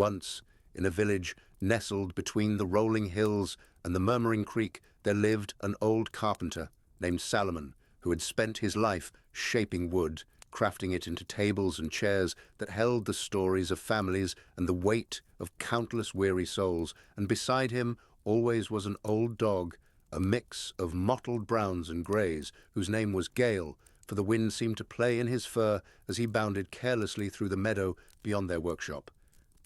Once, in a village nestled between the rolling hills and the murmuring creek, there lived an old carpenter named Salomon, who had spent his life shaping wood, crafting it into tables and chairs that held the stories of families and the weight of countless weary souls. And beside him always was an old dog, a mix of mottled browns and greys, whose name was Gale, for the wind seemed to play in his fur as he bounded carelessly through the meadow beyond their workshop.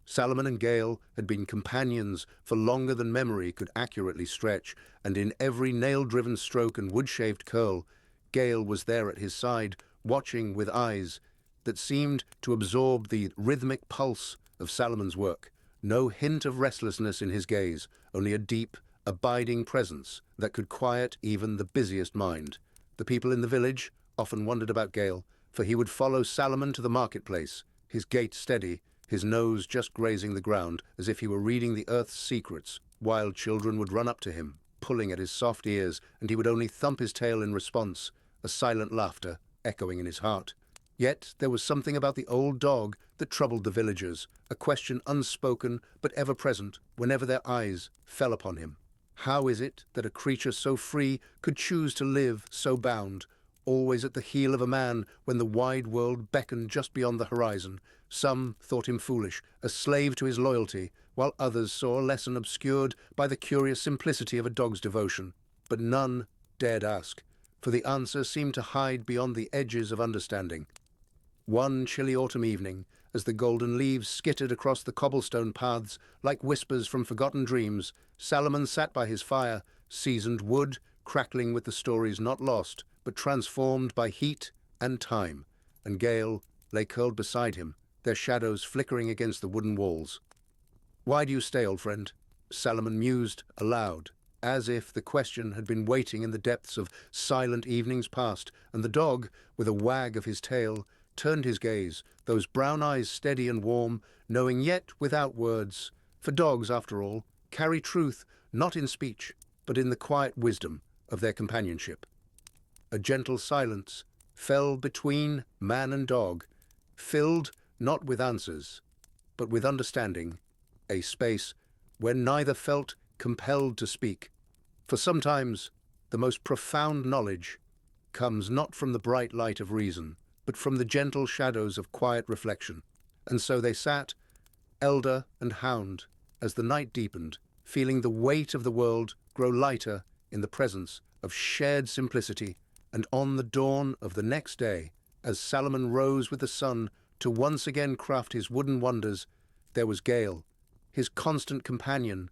Salomon and Gale had been companions for longer than memory could accurately stretch, and in every nail-driven stroke and wood-shaved curl, Gale was there at his side, watching with eyes that seemed to absorb the rhythmic pulse of Salomon's work. No hint of restlessness in his gaze, only a deep, abiding presence that could quiet even the busiest mind. The people in the village often wondered about Gale, for he would follow Salomon to the marketplace, his gait steady, his nose just grazing the ground, as if he were reading the earth's secrets. Wild children would run up to him, pulling at his soft ears, and he would only thump his tail in response, a silent laughter echoing in his heart. Yet there was something about the old dog that troubled the villagers, a question unspoken but ever present whenever their eyes fell upon him. How is it that a creature so free could choose to live so bound, always at the heel of a man when the wide world beckoned just beyond the horizon? Some thought him foolish, a slave to his loyalty, while others saw a lesson obscured by the curious simplicity of a dog's devotion. But none dared ask, for the answer seemed to hide beyond the edges of understanding. One chilly autumn evening, as the golden leaves skittered across the cobblestone paths like whispers from forgotten dreams, Salomon sat by his fire, seasoned wood crackling with the stories not lost, but transformed by heat and time, and Gale lay curled beside him, their shadows flickering against the wooden walls. "Why do you stay, old friend?" Salomon mused aloud, as if the question had been waiting in the depths of silent evenings past, and the dog, with a wag of his tail, turned his gaze, those brown eyes steady and warm, knowing yet without words, for dogs, after all, carry truth not in speech, but in the quiet wisdom of their companionship. A gentle silence fell between man and dog, filled not with answers, but with understanding, a space where neither felt compelled to speak. For sometimes the most profound knowledge comes not from the bright light of reason, but from the gentle shadows of quiet reflection. And so they sat, elder and hound, as the night deepened, feeling the weight of the world grow lighter in the presence of shared simplicity. And on the dawn of the next day, as Salomon rose with the sun to once again craft his wooden wonders, there was Gale, his constant companion,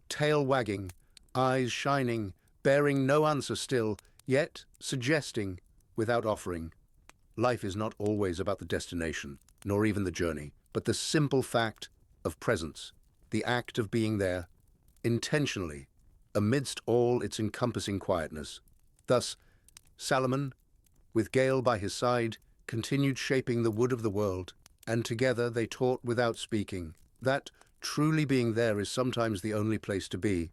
tail wagging, eyes shining, bearing no answer still, yet suggesting without offering. Life is not always about the destination, nor even the journey, but the simple fact of presence, the act of being there, intentionally, amidst all its encompassing quietness. Thus, Salomon, with Gale by his side, continued shaping the wood of the world, and together they taught without speaking that truly being there is sometimes the only place to be.